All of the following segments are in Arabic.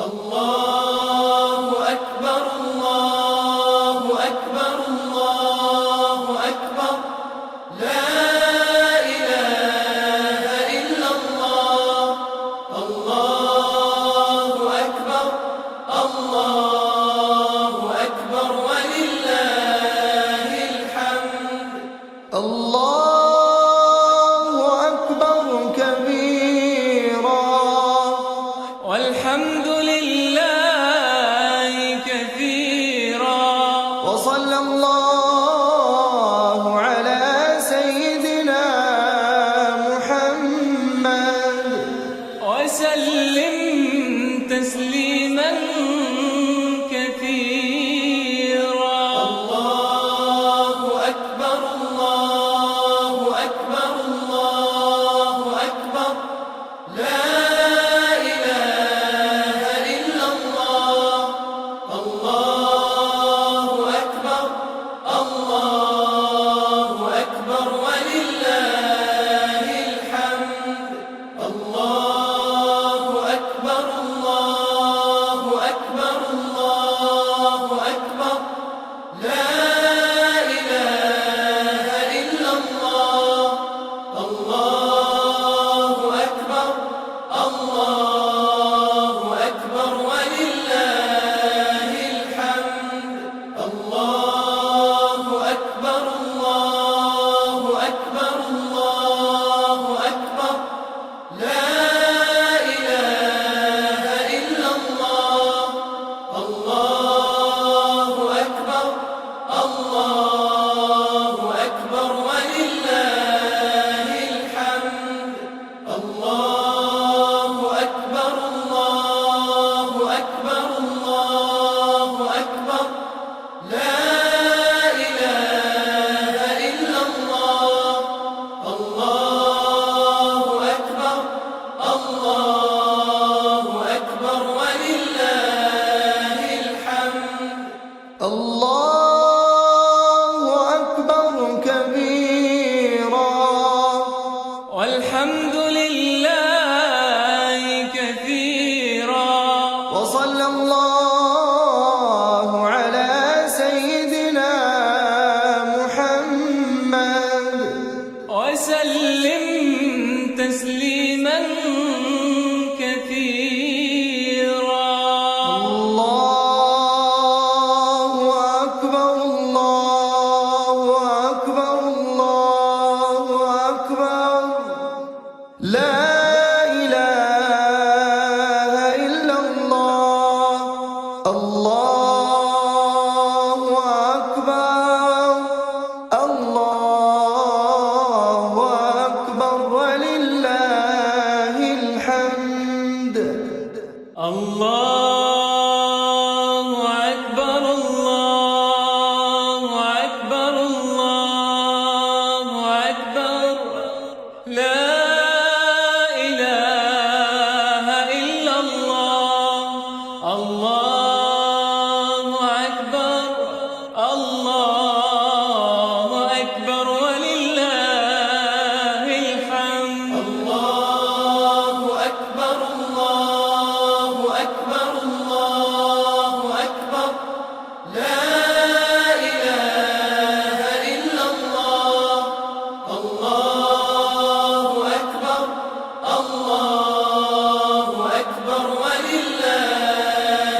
الله أكبر الله أكبر الله أكبر لا إله إلا الله الله أكبر الله أكبر ولله الحمد الله أكبر كبيرا والحمد لله كثيرا وصلى الله على سيدنا محمد وسلم تسليما كثيرا الله أكبر الله أكبر الله أكبر لا إله إلا الله الله أكبر الله أكبر ولله الحمد الله أكبر الله أكبر الله أكبر لا إله إلا الله الله أكبر الله أكبر ولله الحمد الله أكبر الله أكبر الله أكبر لا إله إلا الله الله أكبر الله أكبر ولله الحمد الله أكبر الله أكبر الله أكبر لا إله إلا الله الله أكبر الله أكبر ولله الحمد الله أكبر كبيرا والحمد لله كثيرا وصلى الله على سيدنا محمد وسلم تسليما كثيرا الله أكبر الله أكبر الله أكبر لا إله إلا الله الله أكبر الله أكبر ولله الحمد الله أكبر الله أكبر الله أكبر لا إله إلا الله الله أكبر الله أكبر ولله الحمد الله أكبر الله أكبر الله أكبر لا إله إلا الله الله أكبر الله أكبر ولله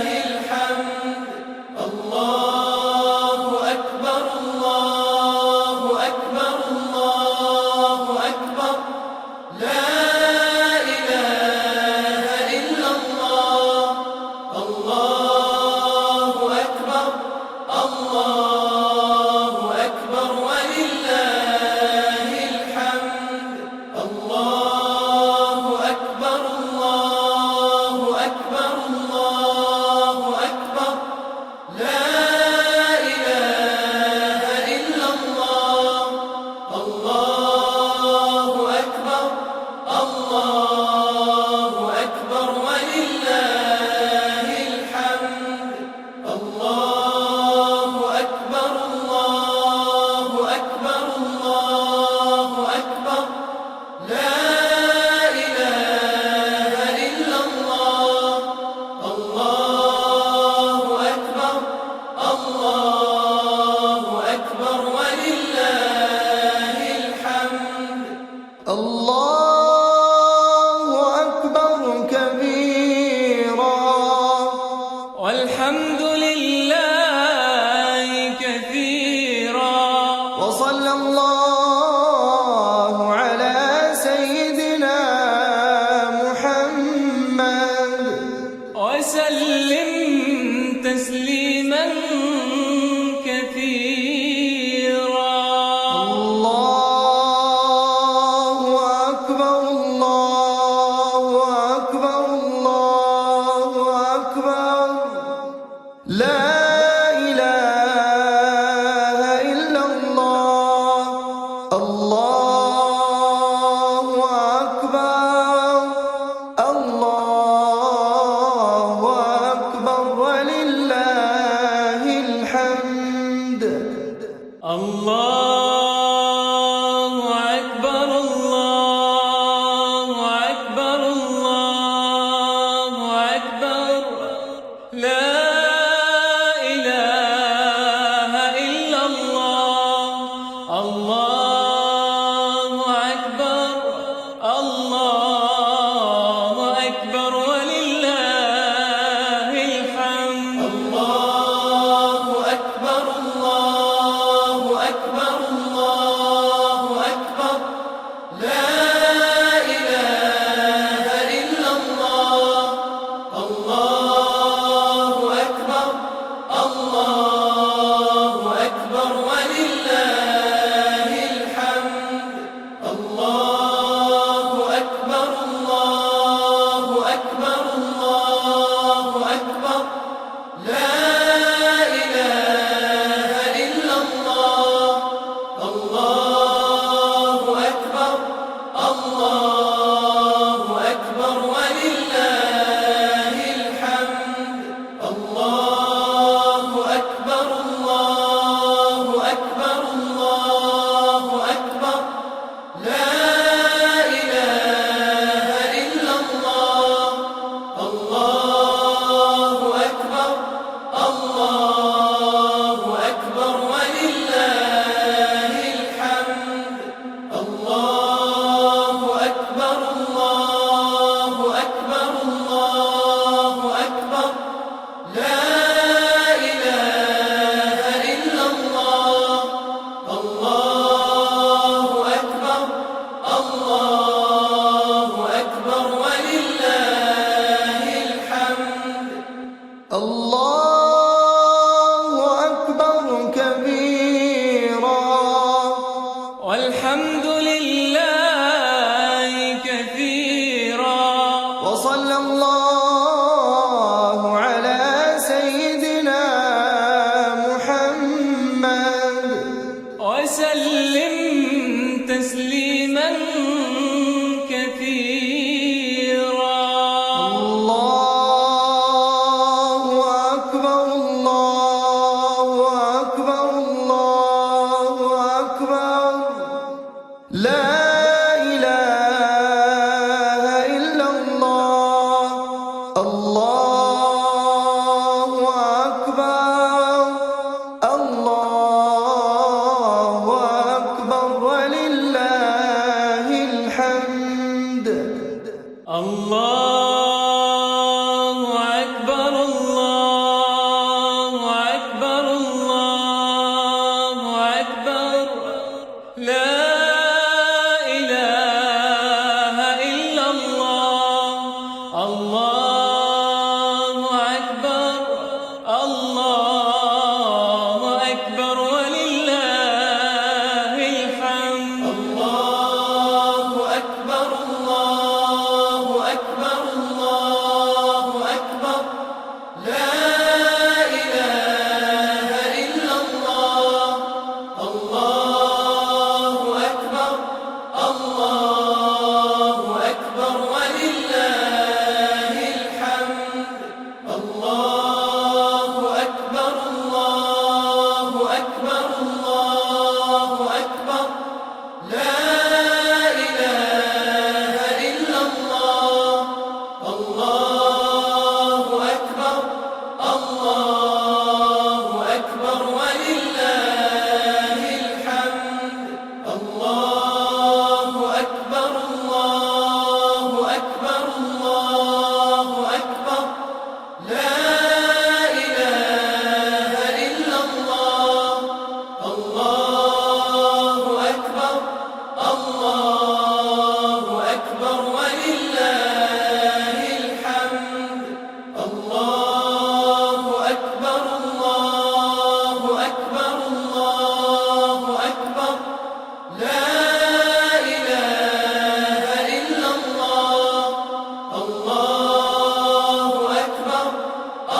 وسلم تسليما كثيرا. الله أكبر الله أكبر الله أكبر لا إله إلا الله. الله أكبر الله أكبر ولله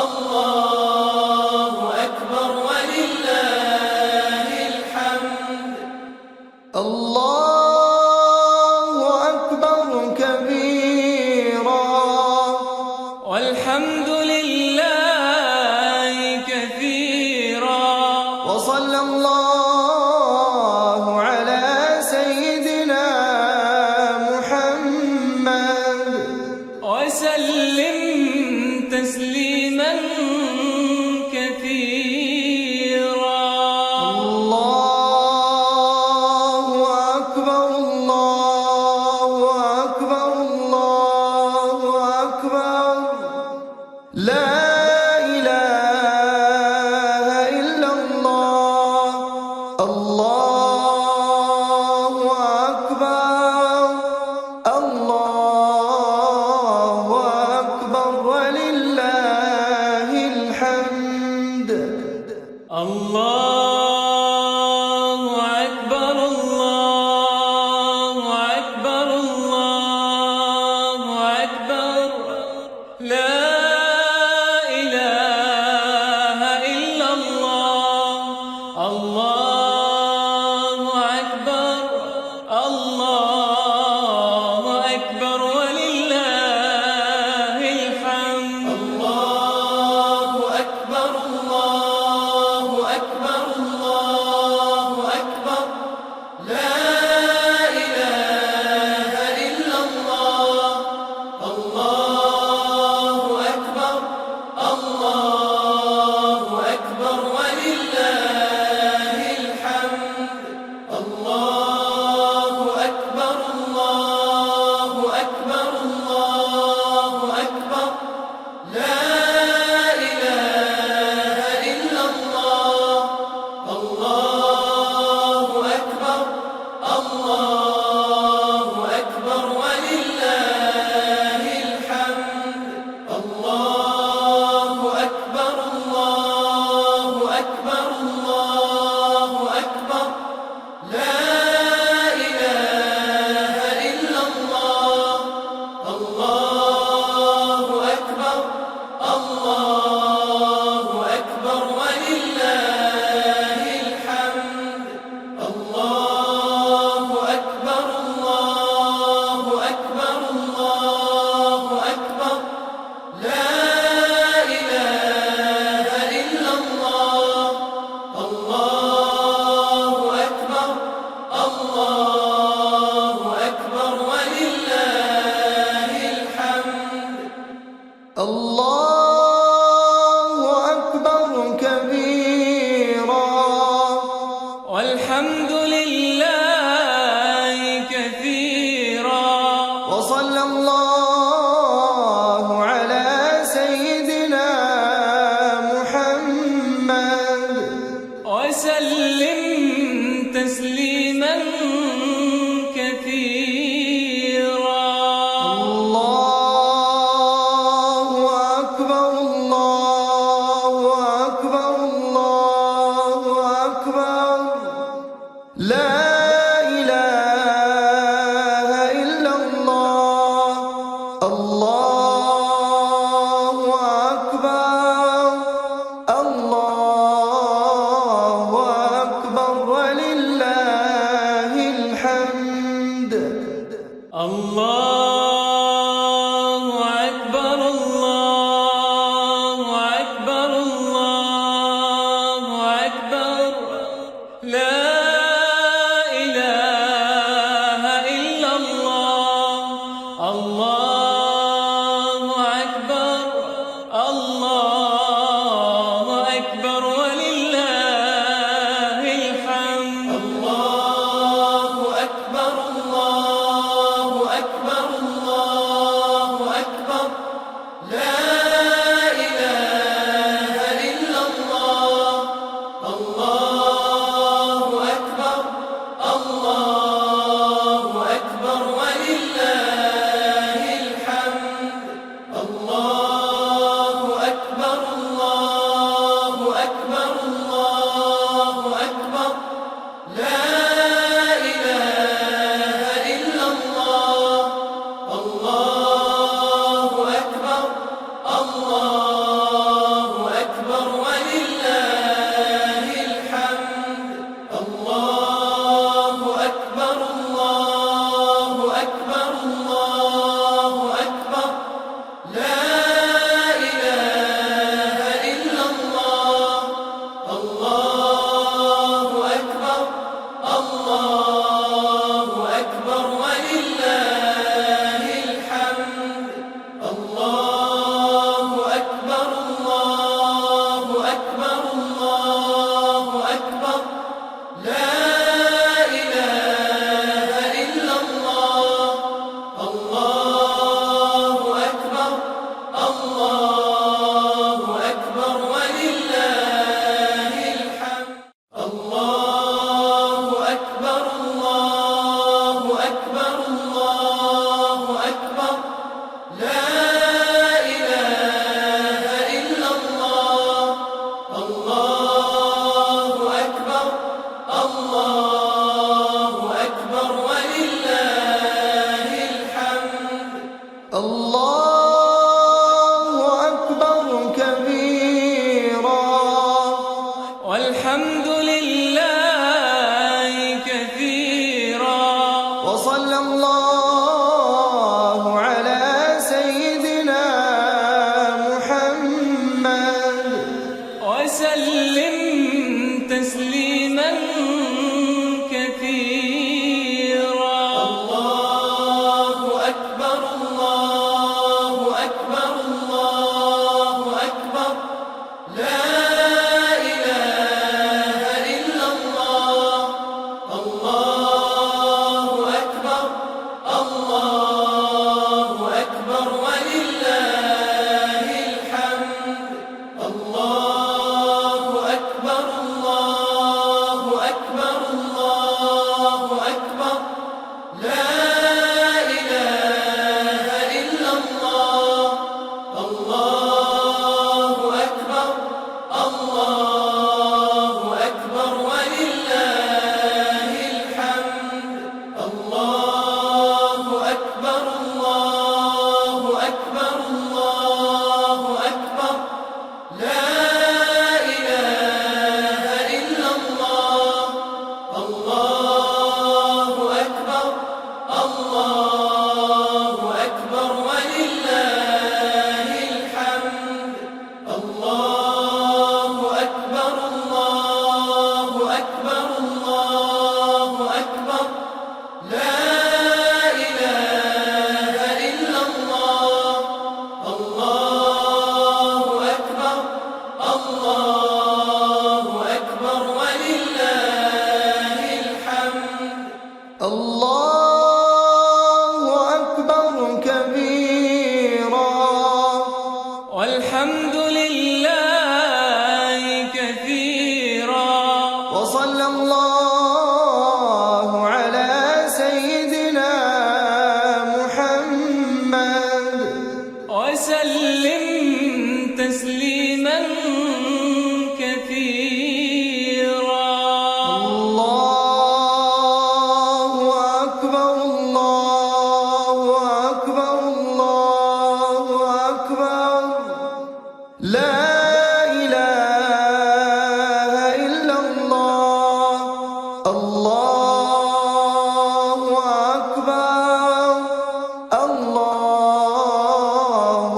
الله أكبر ولله الحمد. الله أكبر كبيرا والحمد لله كثيرا وصلى الله على سيدنا محمد وسلم تسليما كثيرا. الله أكبر الله أكبر الله أكبر لا إله إلا الله. الله أكبر الله أكبر ولله الحمد. الله أكبر الله أكبر الله أكبر لا إله إلا الله. الله أكبر الله أكبر ولله الحمد. الله أكبر الله أكبر الله أكبر لا إله إلا الله. الله أكبر الله أكبر ولله الحمد. الله أكبر الله أكبر الله أكبر لا إله إلا الله. الله أكبر الله أكبر ولله الحمد. الله أكبر الله أكبر الله أكبر لا إله إلا الله. الله أكبر الله أكبر ولله الحمد. الله أكبر الله أكبر الله أكبر لا إله إلا الله. الله أكبر الله أكبر ولله الحمد. الله وسلم تسليما كثيرا. الله أكبر الله أكبر الله أكبر لا إله إلا الله. الله أكبر الله أكبر ولله الحمد. الله أكبر الله أكبر الله أكبر لا إله إلا الله. الله أكبر الله أكبر ولله الحمد. الله أكبر الله أكبر الله أكبر لا إله إلا الله. الله أكبر الله أكبر ولله الحمد. الله أكبر الله أكبر الله أكبر لا إله إلا الله. الله أكبر الله أكبر ولله الحمد. الله أكبر كبيرا والحمد لله كثيرا. وصلى الله على سيدنا محمد وسلم تسليما كثيرا. الله أكبر الله أكبر الله أكبر لا إله إلا الله. الله أكبر الله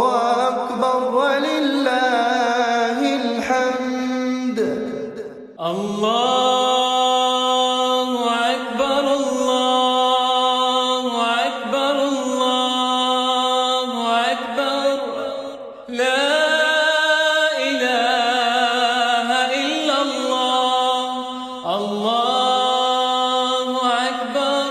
أكبر ولله الحمد. الله أكبر الله أكبر الله أكبر لا إله إلا الله. الله أكبر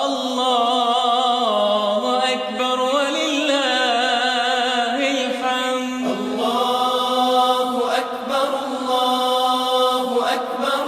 الله أكبر ولله الحمد. الله أكبر الله أكبر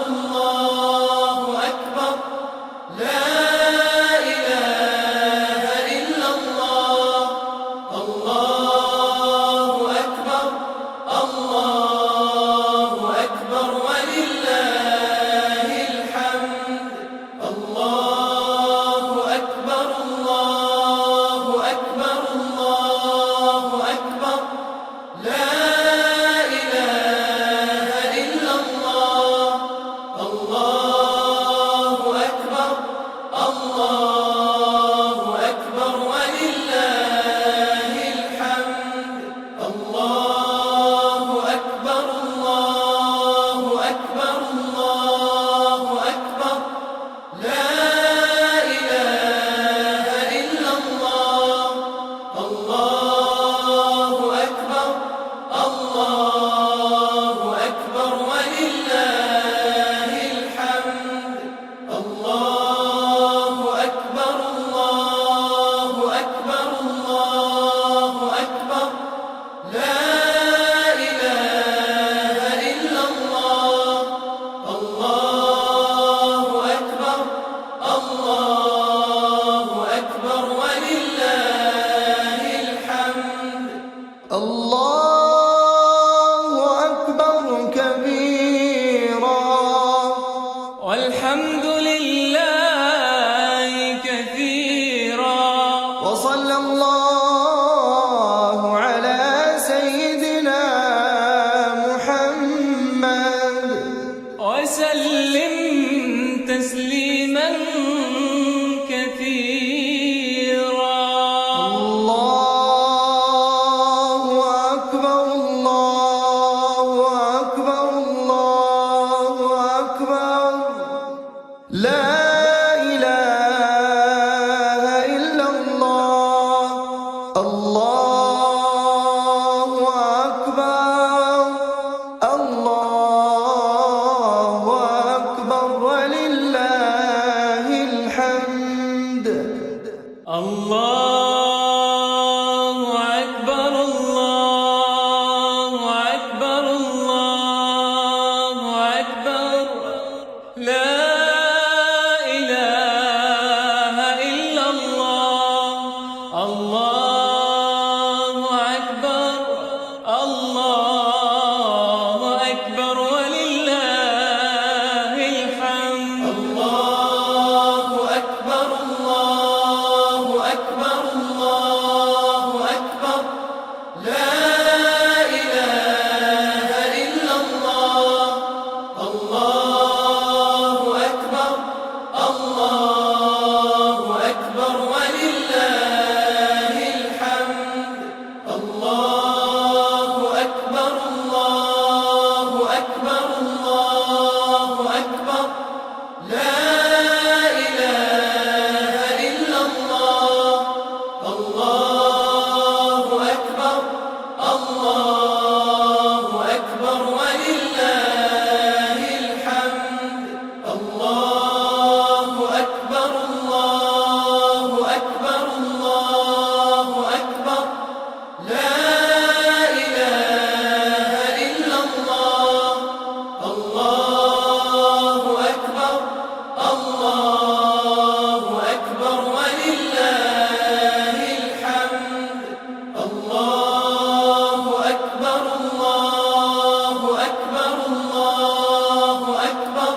أكبر الله أكبر الله أكبر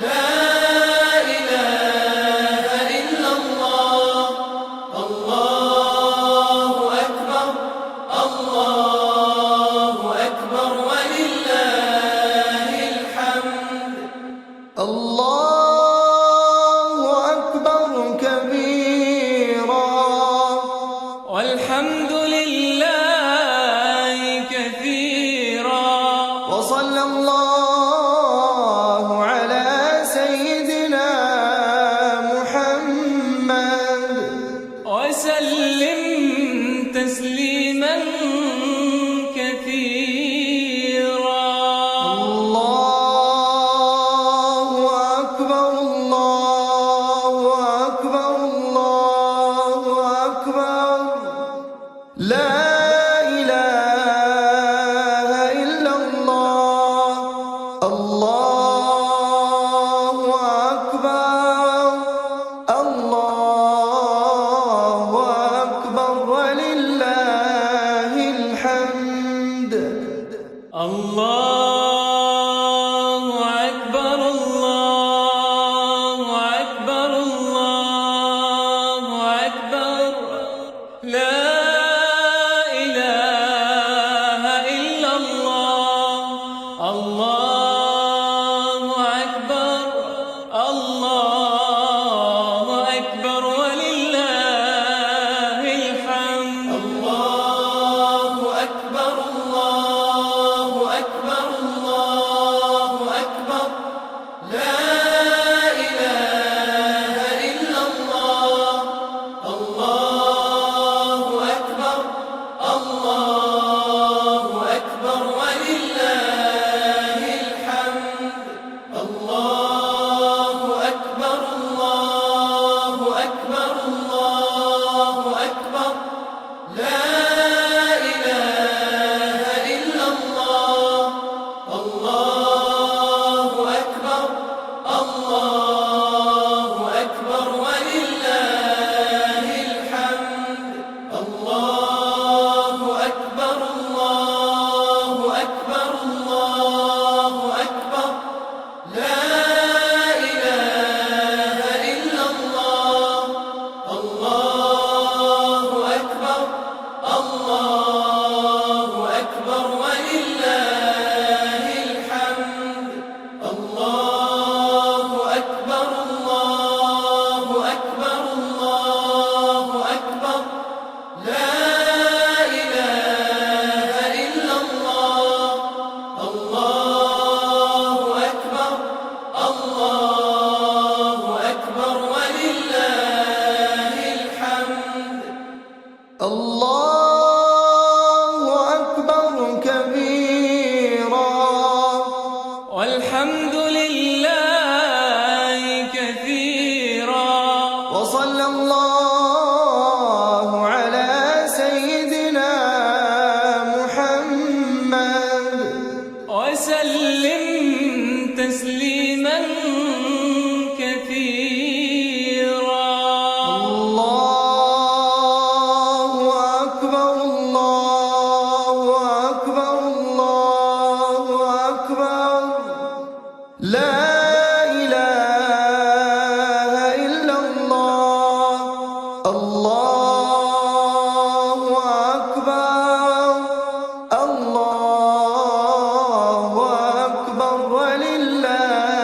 لا إله إلا الله الله أكبر الله أكبر ولله الحمد الله أكبر كبيرا والحمد لله كثيرا وصلى الله على سيدنا محمد وسلم تسليما كثيرا الله أكبر الله أكبر الله أكبر لا إله إلا الله الله أكبر الله أكبر ولله الحمد الله أكبر الله أكبر الله أكبر لا إله إلا الله الله أكبر الله أكبر ولله الحمد الله أكبر الله أكبر الله أكبر لا إله إلا الله الله أكبر الله أكبر ولله الحمد الله أكبر الله أكبر الله أكبر لا إله إلا الله الله أكبر الله أكبر ولله الحمد الله أكبر الله أكبر الله أكبر لا إله إلا الله الله أكبر الله أكبر ولله الحمد الله أكبر الله أكبر الله أكبر لا إله إلا الله الله أكبر الله أكبر ولله الحمد الله أكبر كبيرا والحمد لله كثيرا وصلى الله على سيدنا محمد وسلم تسليما كثيرا الله أكبر الله أكبر الله أكبر لا إله إلا الله الله أكبر الله أكبر ولله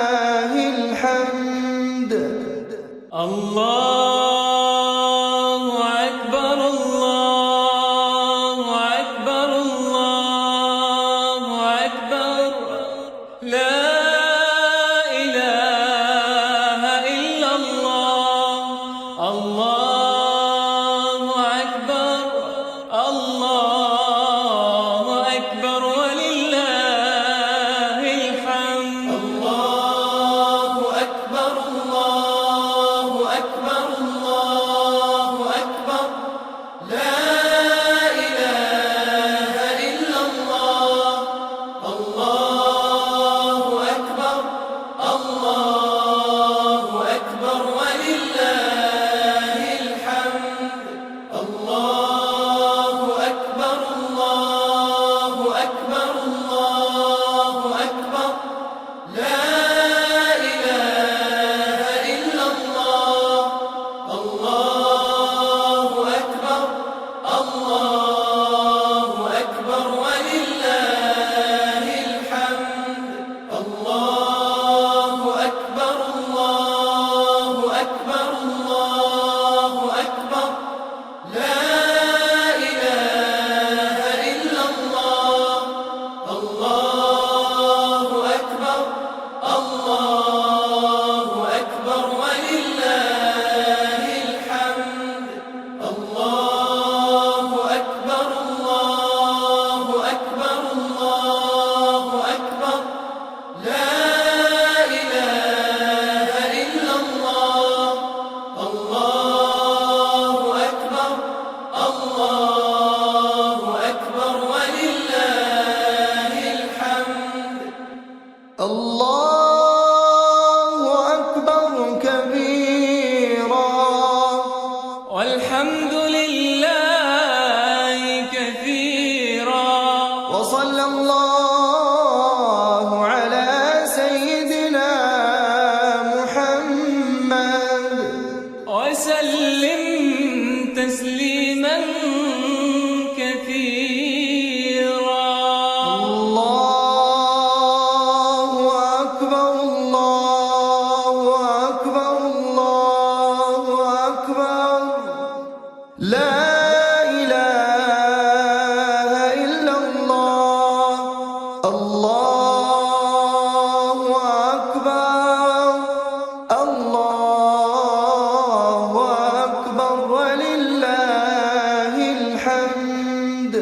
وصلى الله على سيدنا محمد وسلم تسليما كثيرا. الله أكبر الله أكبر الله أكبر لا إله إلا الله. الله أكبر الله أكبر ولله الحمد.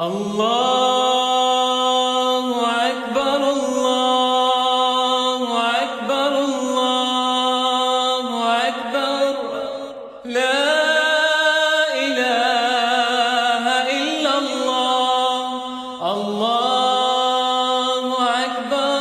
الله أكبر الله أكبر الله أكبر لا إله إلا الله. الله أكبر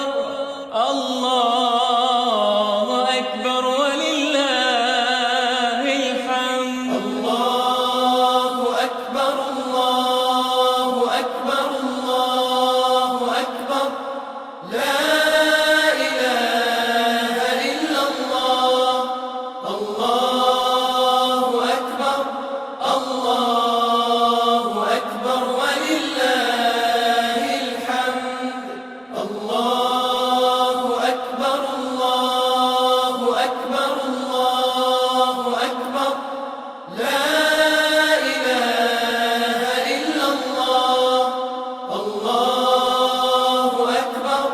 الله أكبر ولله الحمد. الله أكبر الله أكبر الله أكبر لا إله إلا الله. الله أكبر الله أكبر ولله الحمد. الله أكبر الله أكبر الله أكبر لا إله إلا الله. الله أكبر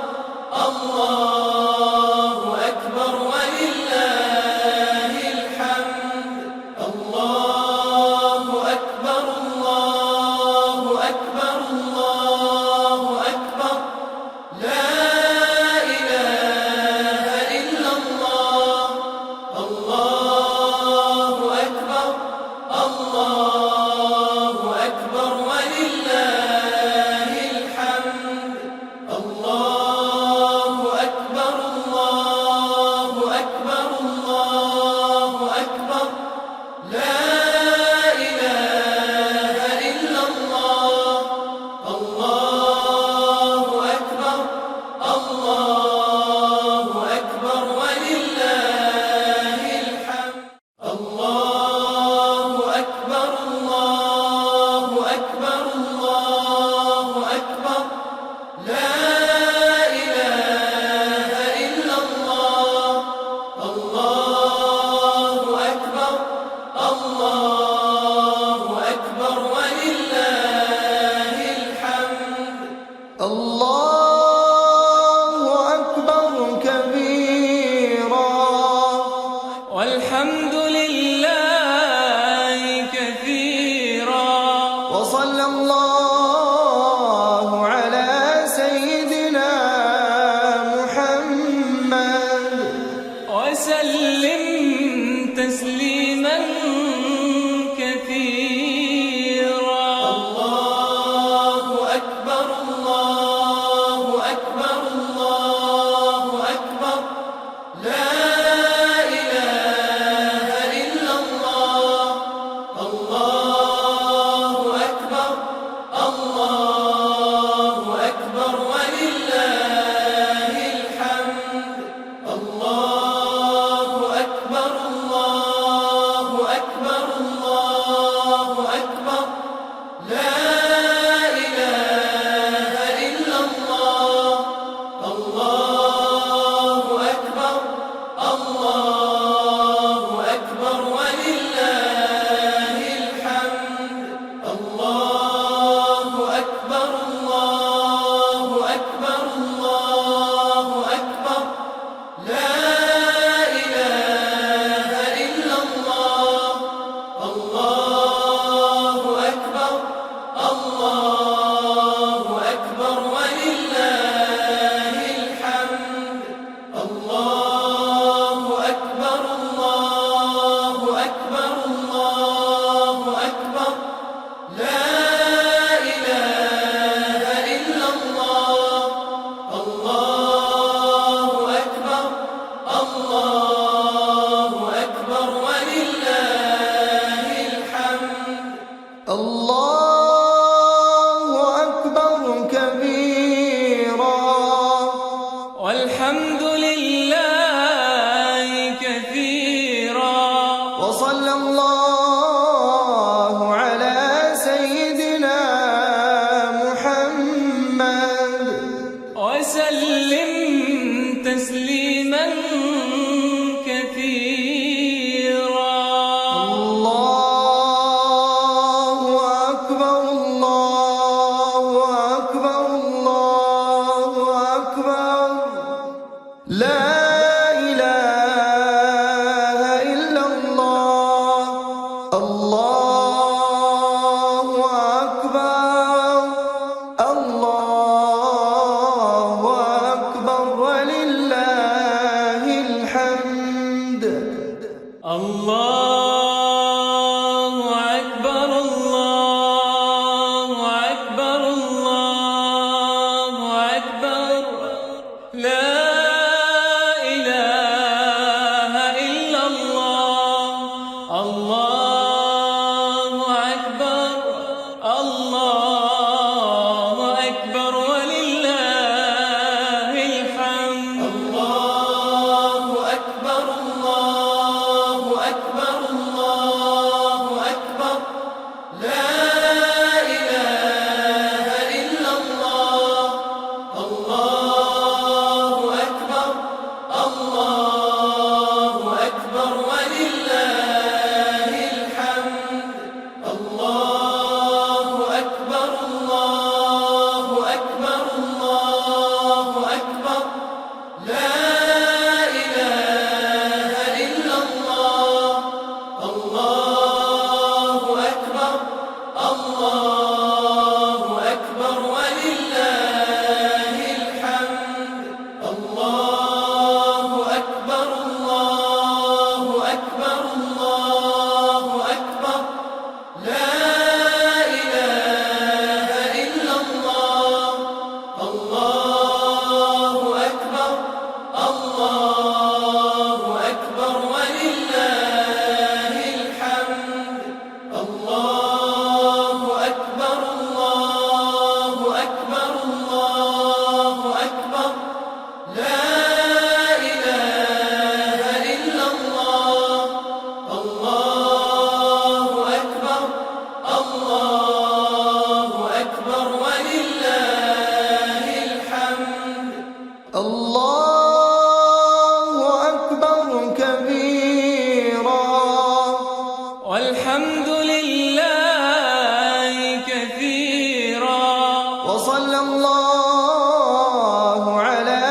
الله أكبر ولله الحمد. الله أكبر الله أكبر الله أكبر لا إله إلا الله. الله أكبر الله أكبر ولله الحمد. الله أكبر الله أكبر الله أكبر لا إله إلا الله. الله أكبر الله أكبر ولله الحمد. الله أكبر الله أكبر الله أكبر لا إله إلا الله. الله أكبر الله أكبر ولله الحمد. الله أكبر كبيرا والحمد لله كثيرا. وصلى الله على سيدنا محمد وسلم تسليما كثيرا. الله أكبر الله وسلم تسليما كثيرا. الله أكبر الله أكبر الله أكبر لا إله إلا الله. الله أكبر الله أكبر ولله الحمد. الله أكبر الله أكبر الله أكبر لا إله إلا الله. الله أكبر الله أكبر ولله الحمد. الله أكبر الله أكبر الله أكبر لا إله إلا الله. الله أكبر الله أكبر ولله الحمد. الله أكبر الله أكبر الله أكبر لا إله إلا الله. الله أكبر الله أكبر ولله الحمد. الله أكبر الله أكبر الله أكبر لا إله إلا الله. الله أكبر الله أكبر ولله الحمد. الله أكبر الله أكبر الله أكبر لا إله إلا الله. الله أكبر الله أكبر ولله الحمد. الله أكبر كبيرا والحمد لله كثيرا. وصلى الله على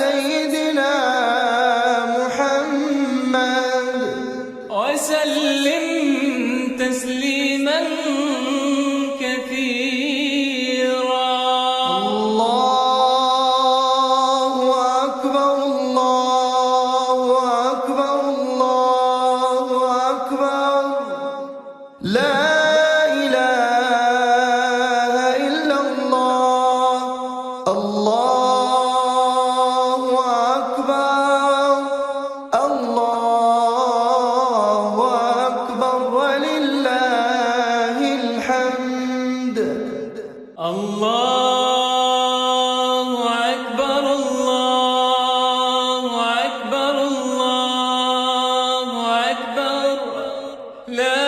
سيدنا محمد وسلم تسليما كثيرا. الله أكبر الله أكبر الله أكبر لا إله إلا الله. الله أكبر الله أكبر ولله الحمد. الله أكبر الله أكبر الله أكبر لا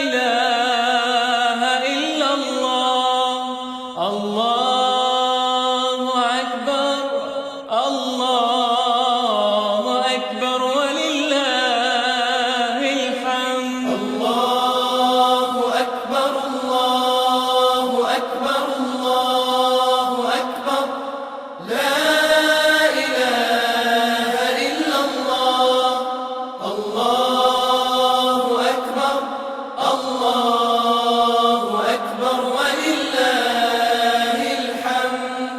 إله إلا الله. الله أكبر الله أكبر ولله الحمد. الله أكبر الله أكبر الله أكبر لا إله إلا الله. الله أكبر الله أكبر ولله الحمد.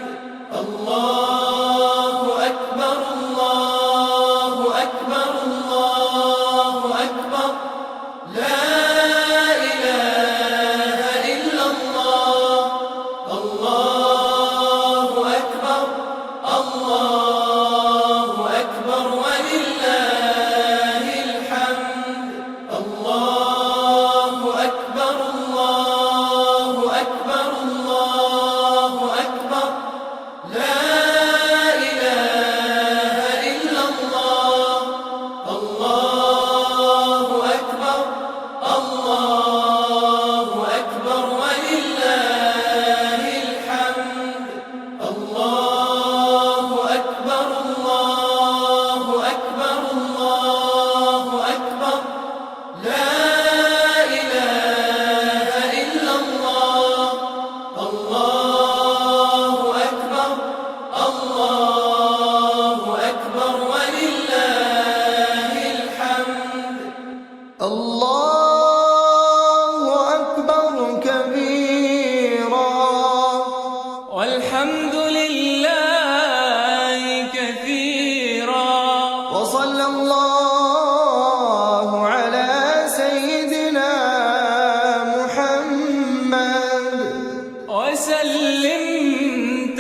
الله أكبر الله أكبر الله أكبر لا إله إلا الله. الله أكبر الله أكبر ولله الحمد. الله أكبر الله أكبر الله أكبر لا إله إلا الله. الله أكبر الله أكبر ولله الحمد.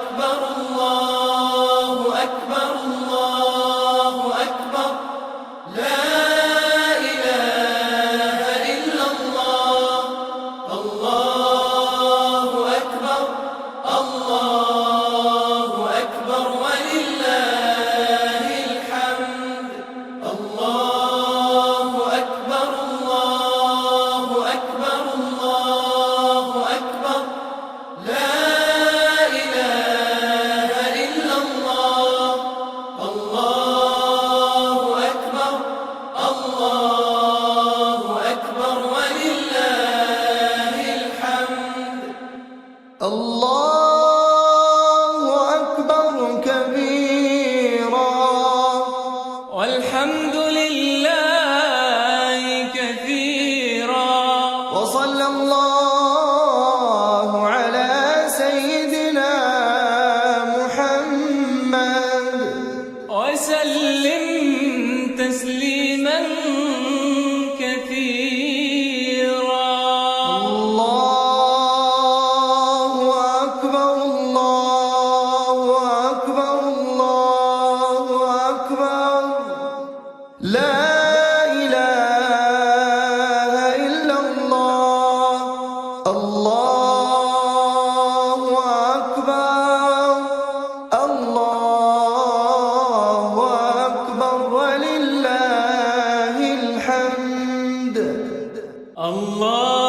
أكبر الله أكبر الله أكبر لا إله إلا الله الله أكبر الله أكبر ولله الحمد الله أكبر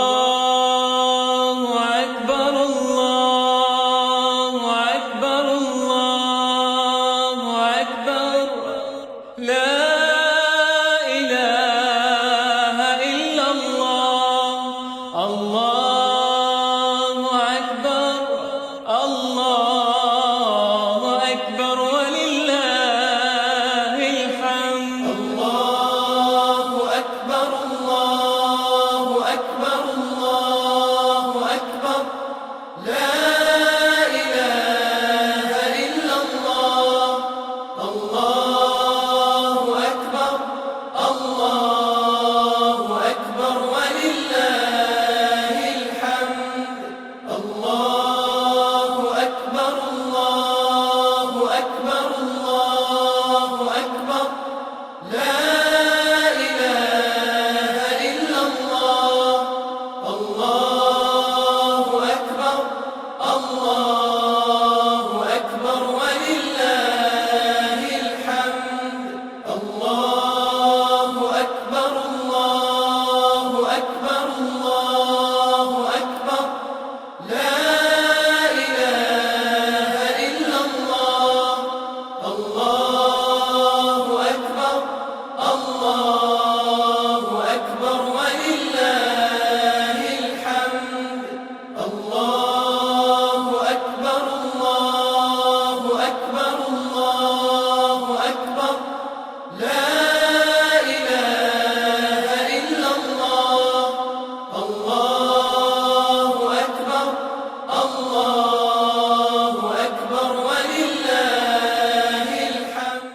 الله أكبر الله أكبر الله أكبر لا إله إلا الله الله أكبر الله أكبر ولله الحمد الله أكبر الله أكبر الله أكبر لا إله إلا الله الله أكبر الله أكبر ولله الحمد الله أكبر الله أكبر الله أكبر لا إله إلا الله الله أكبر الله أكبر ولله الحمد الله أكبر الله أكبر الله أكبر لا إله إلا الله الله أكبر الله أكبر ولله الحمد الله أكبر الله أكبر الله أكبر لا إله إلا الله الله أكبر الله أكبر ولله الحمد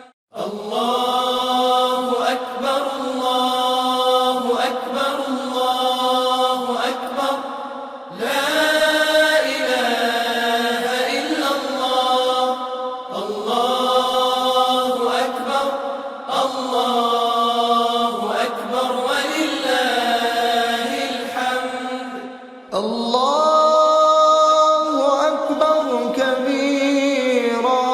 الله أكبر الله أكبر الله أكبر لا إله إلا الله الله أكبر الله أكبر ولله الحمد الله أكبر كبيرا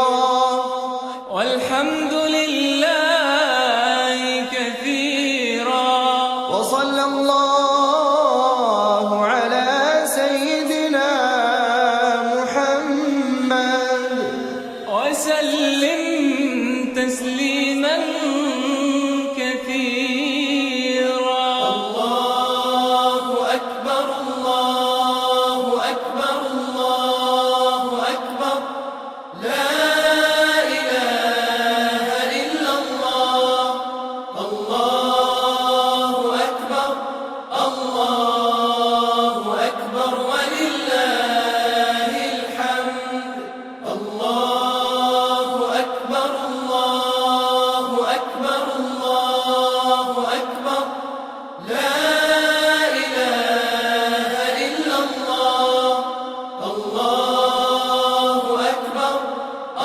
والحمد لله كثيرا وصلى الله على سيدنا محمد وسلم تسليما كثيرا الله أكبر الله أكبر الله أكبر لا إله إلا الله الله أكبر الله أكبر ولله الحمد الله أكبر الله أكبر الله أكبر لا إله إلا الله الله أكبر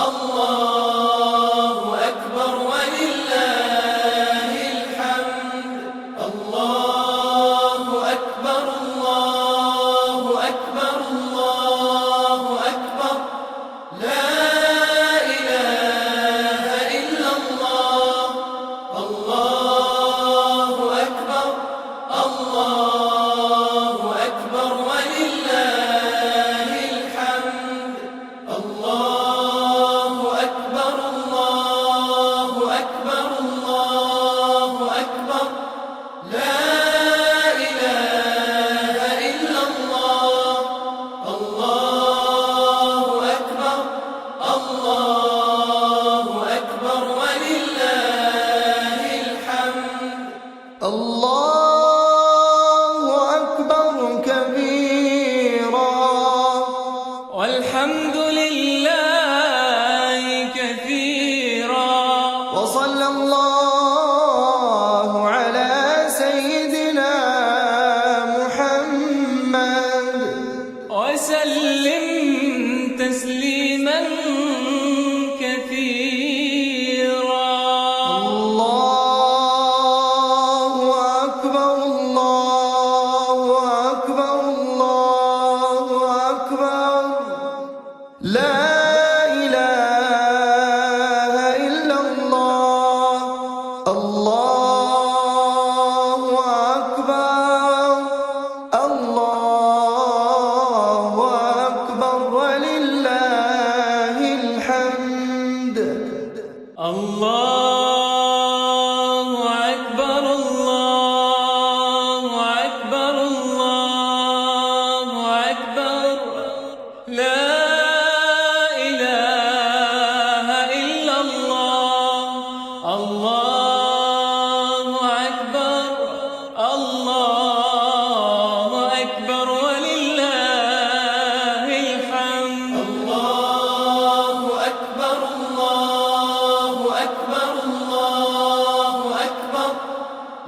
الله أكبر ولله الحمد الله أكبر الله أكبر الله أكبر لا إله إلا الله الله أكبر الله أكبر ولله الحمد الله أكبر الله أكبر الله أكبر لا إله إلا الله الله أكبر الله أكبر ولله الحمد الله أكبر كبيرا والحمد لله كثيرا وصلى الله على سيدنا محمد وسلم تسليما كثيرا الله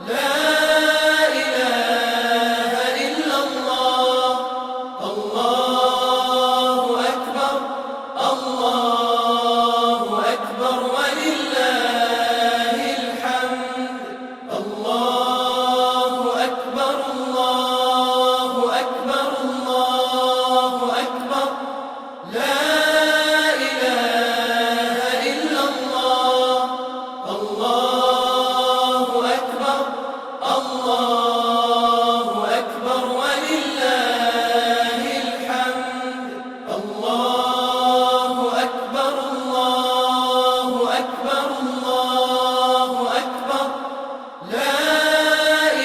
لا إله إلا الله الله أكبر الله أكبر ولله الحمد الله أكبر الله أكبر الله أكبر لا إله إلا الله الله أكبر الله أكبر ولله الحمد الله أكبر الله أكبر الله أكبر لا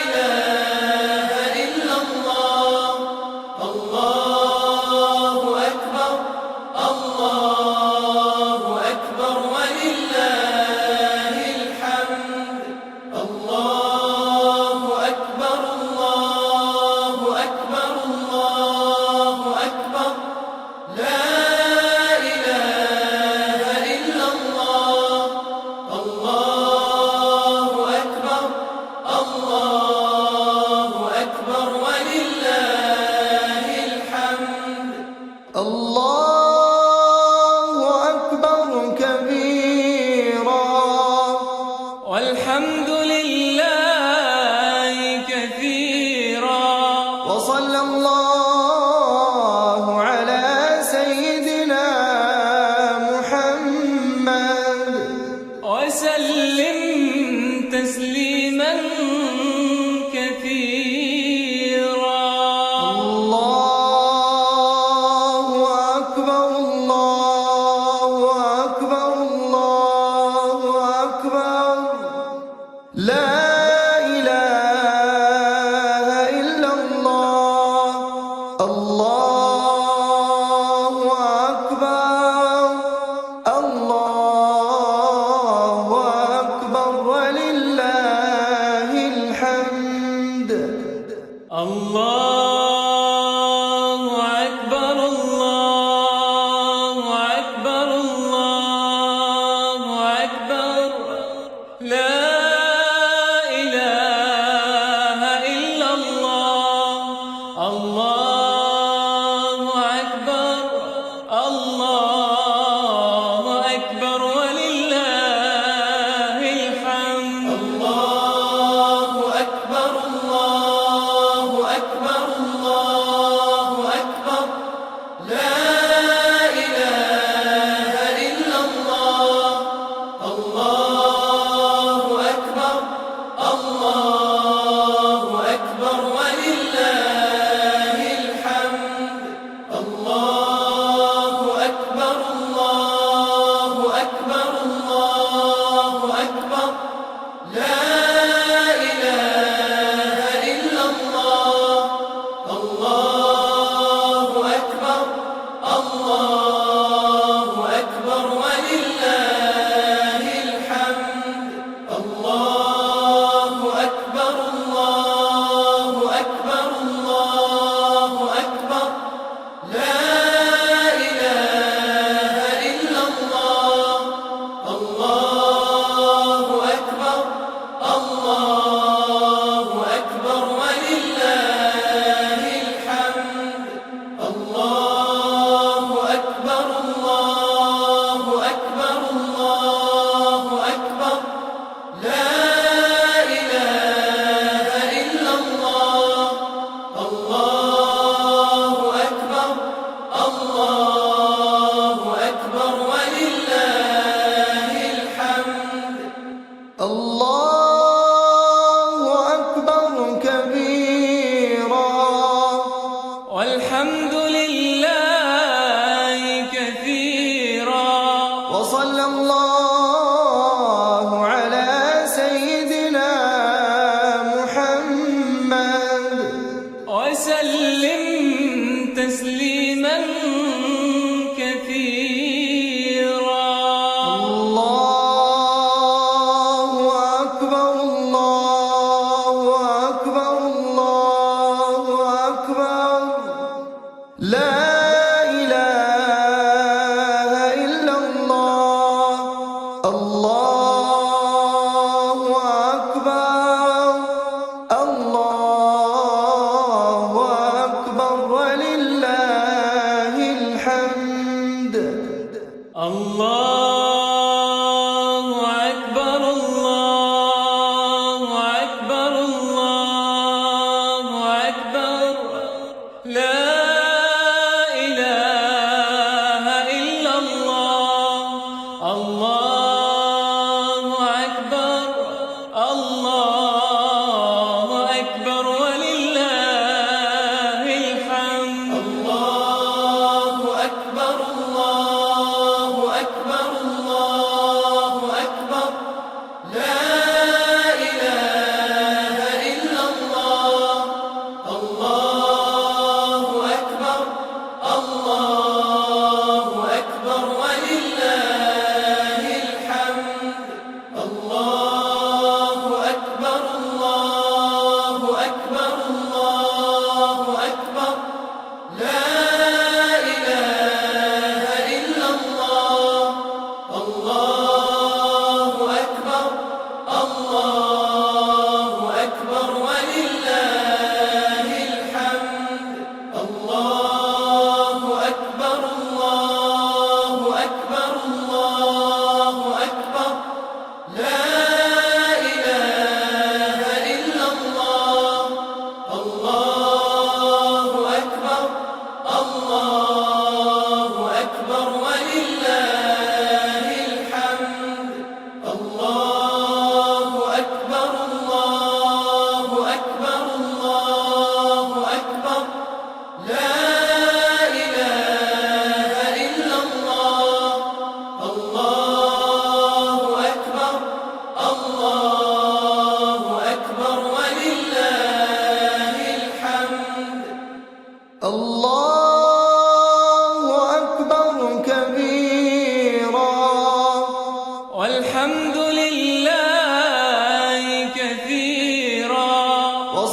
إله إلا الله الله أكبر الله أكبر ولله الحمد الله أكبر الله أكبر الله أكبر لا إله إلا الله الله أكبر الله أكبر ولله الحمد الله أكبر كبيرا والحمد لله كثيرا وصلى الله على سيدنا محمد وسلم تسليما كثيرا الله أكبر الله أكبر الله أكبر لا إله إلا الله الله أكبر الله أكبر ولله الحمد الله أكبر الله أكبر الله أكبر لا إله إلا الله الله أكبر الله أكبر ولله الحمد الله أكبر الله أكبر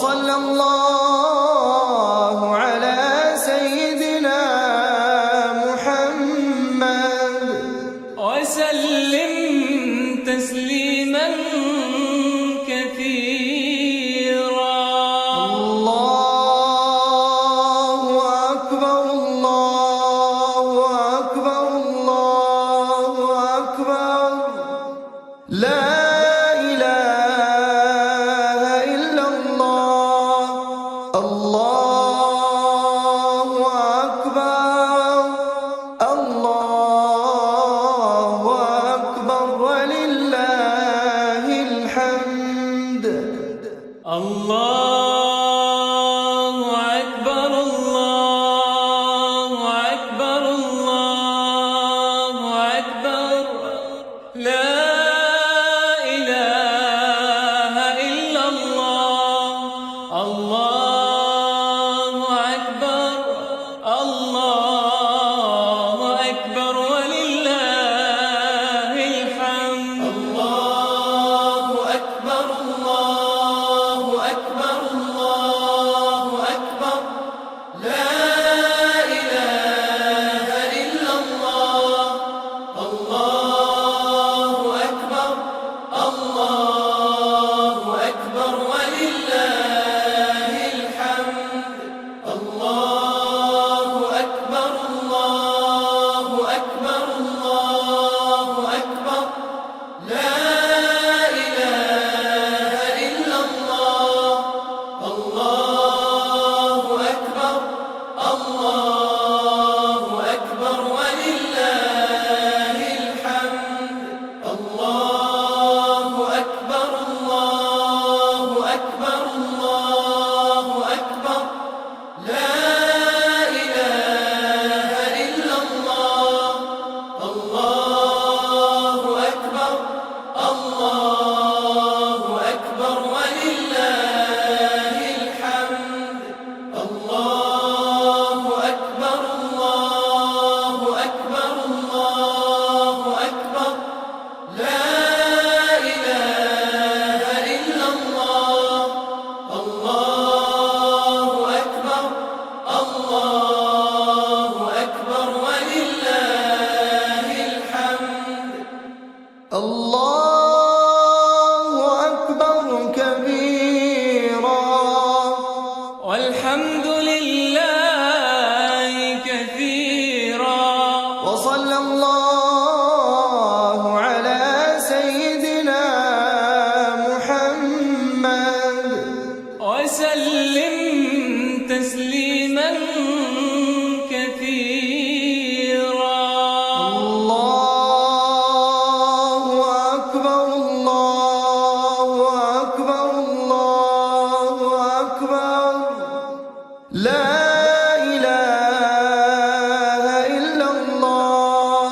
وصلى الله على سيدنا محمد وسلم تسليما كثيرا. الله أكبر الله أكبر الله أكبر لا إله إلا الله. الله أكبر الله أكبر ولله الحمد. الله أكبر الله أكبر الله أكبر لا إله إلا الله. الله أكبر الله أكبر ولله الحمد. الله أكبر الله أكبر الله أكبر لا إله إلا الله. الله أكبر الله أكبر ولله الحمد. الله أكبر الله أكبر الله أكبر لا إله إلا الله. الله أكبر الله أكبر ولله الحمد. الله أكبر الله أكبر الله أكبر لا إله إلا الله. الله أكبر الله أكبر ولله الحمد. الله أكبر الله أكبر الله أكبر لا إله إلا الله. الله أكبر الله أكبر ولله الحمد. الله أكبر كبيرا والحمد لله كثيرا. وصلى الله على سيدنا محمد وسلم تسليما كثيرا. الله أكبر الله أكبر الله أكبر لا إله إلا الله.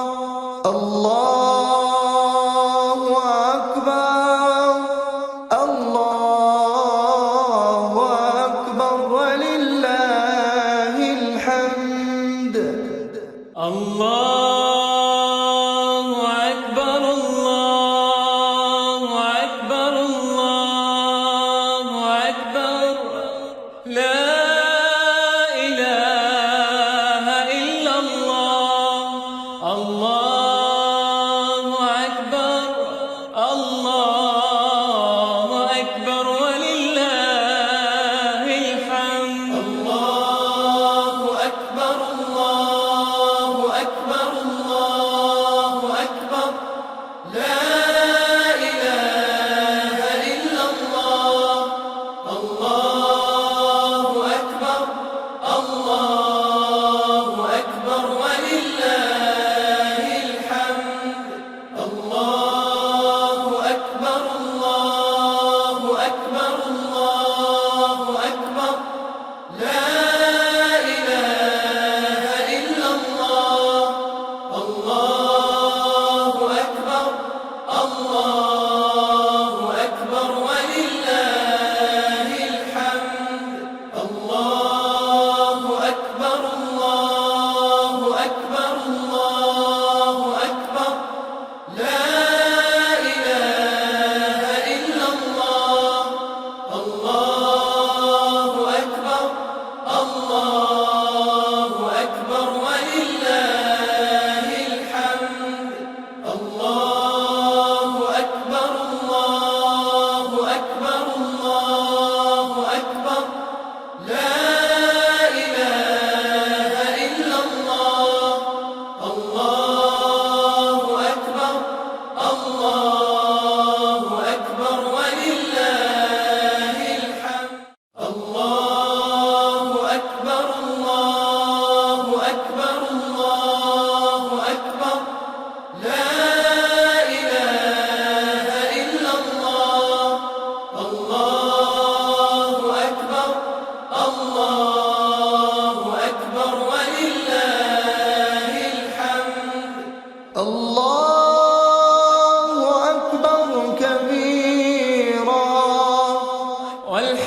الله أكبر الله أكبر ولله الحمد. الله أكبر الله أكبر الله أكبر لا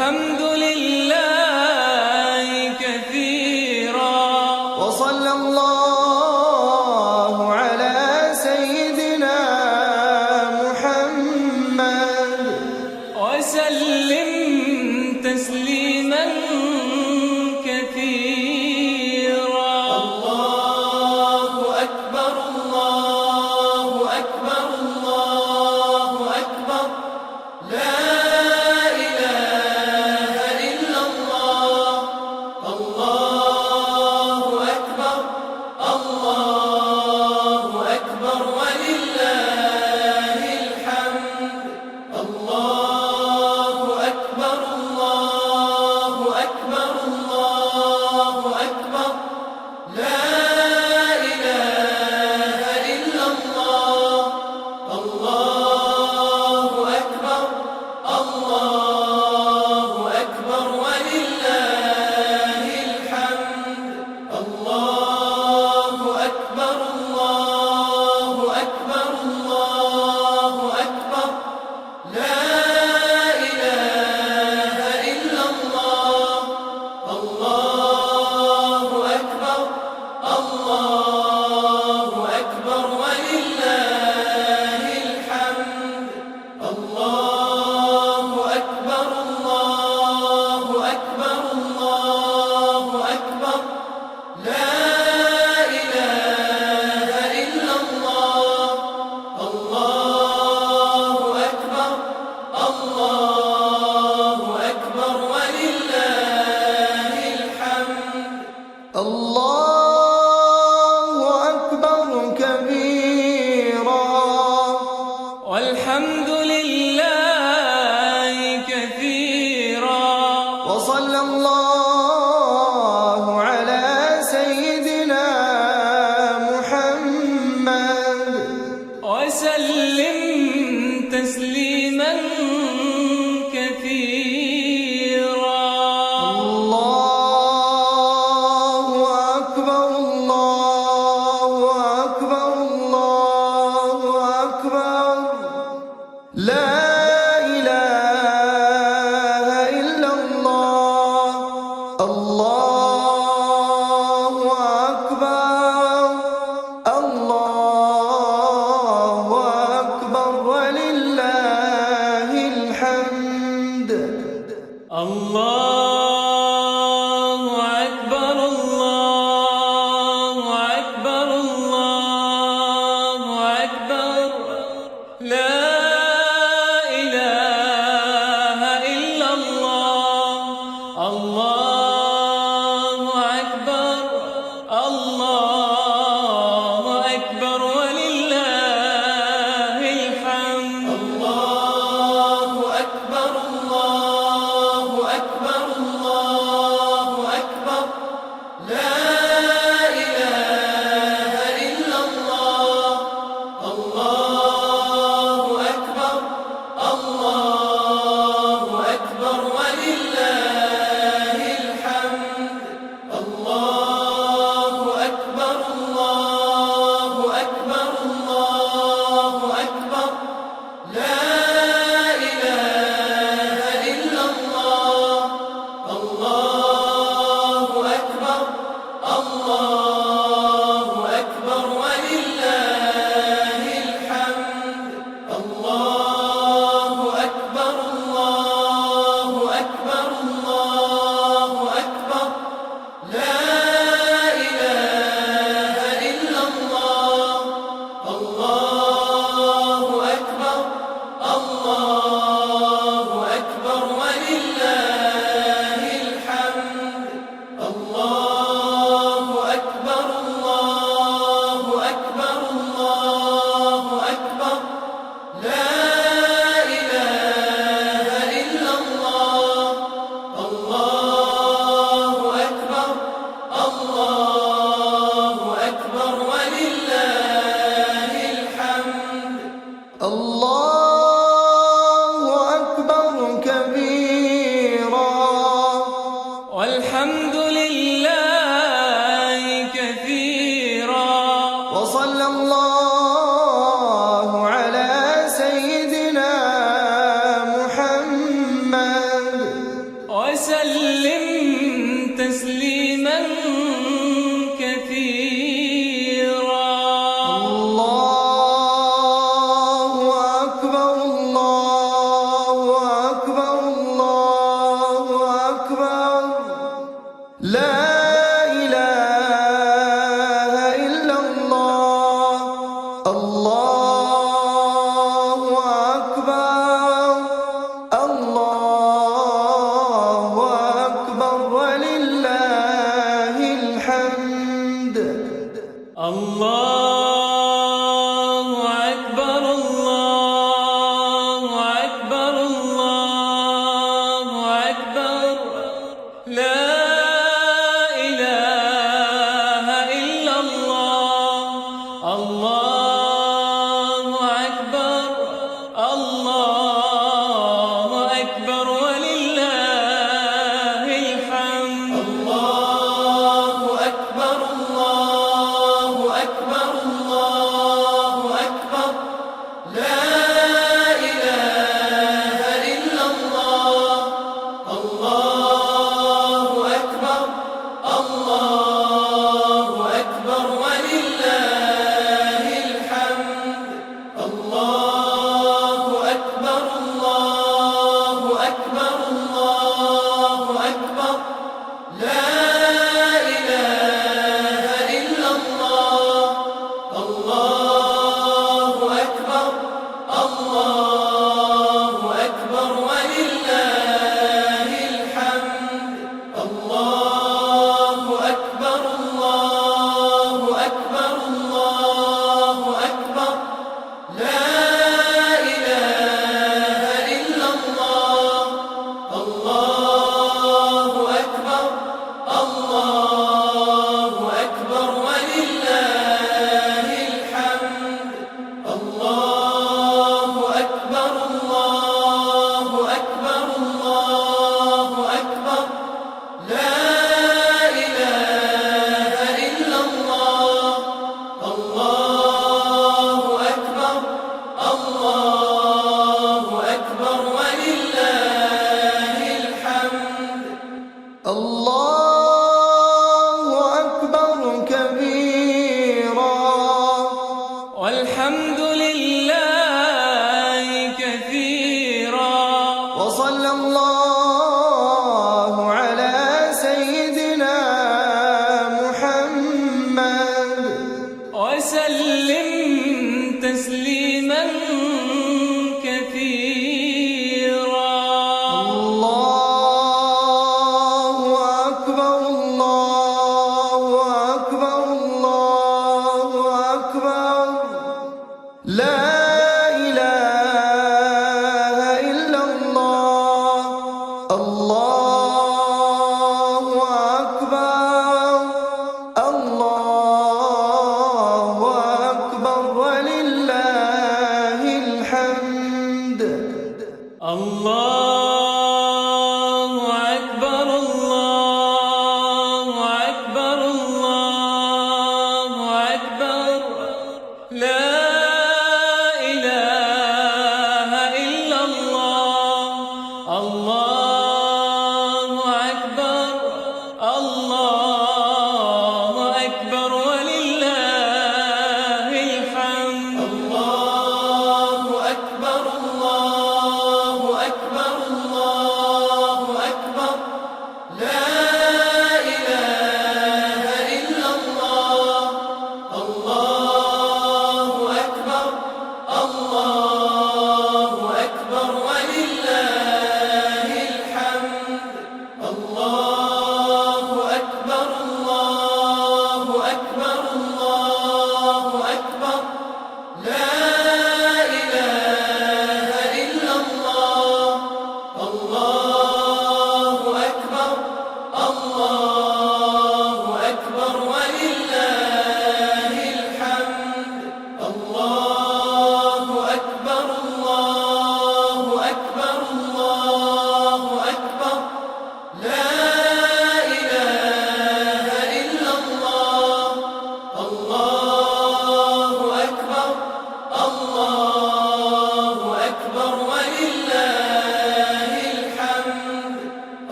والحمد لله كثيرا وصلى الله على سيدنا محمد وسلم تسليما كثيرا الله أكبر الله أكبر الله أكبر لا إله إلا الله الله أكبر الله أكبر ولله الحمد الله أكبر الله أكبر الله أكبر لا إله إلا الله الله أكبر الله أكبر ولله الحمد الله أكبر الله أكبر الله أكبر لا إله إلا الله الله أكبر الله أكبر ولله الحمد الله أكبر الله أكبر الله أكبر لا إله إلا الله الله أكبر الله أكبر ولله الحمد الله أكبر كبيرا والحمد لله كثيرا وصلى الله على سيدنا محمد وسلم تسليما كثيرا الله أكبر الله أكبر الله أكبر لا إله إلا الله الله أكبر الله أكبر ولله الحمد الله أكبر الله أكبر الله أكبر لا إله إلا الله الله أكبر الله أكبر ولله الحمد الله أكبر الله أكبر الله أكبر لا إله إلا الله الله أكبر الله أكبر ولله وسلم تسليما كثيرا. الله أكبر الله أكبر الله أكبر لا إله إلا الله. الله أكبر الله أكبر ولله الحمد. الله أكبر الله أكبر الله أكبر لا إله إلا الله. الله أكبر الله أكبر ولله الحمد. الله أكبر الله أكبر الله أكبر لا إله إلا الله. الله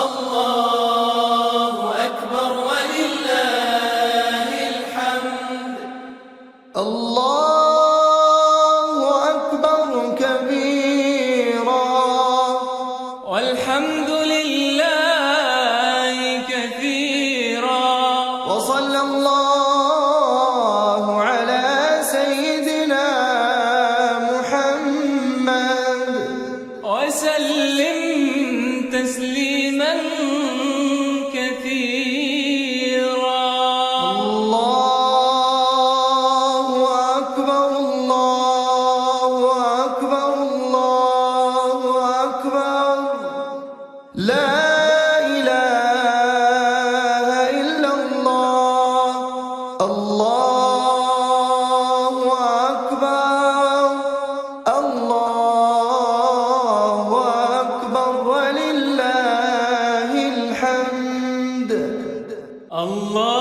الله أكبر ولله الحمد. الله أكبر كبيرا والحمد لله كثيرا وصلى الله على سيدنا محمد وسلم تسليما كثيرا. الله أكبر الله أكبر الله أكبر لا إله إلا الله. الله أكبر الله أكبر ولله الحمد. الله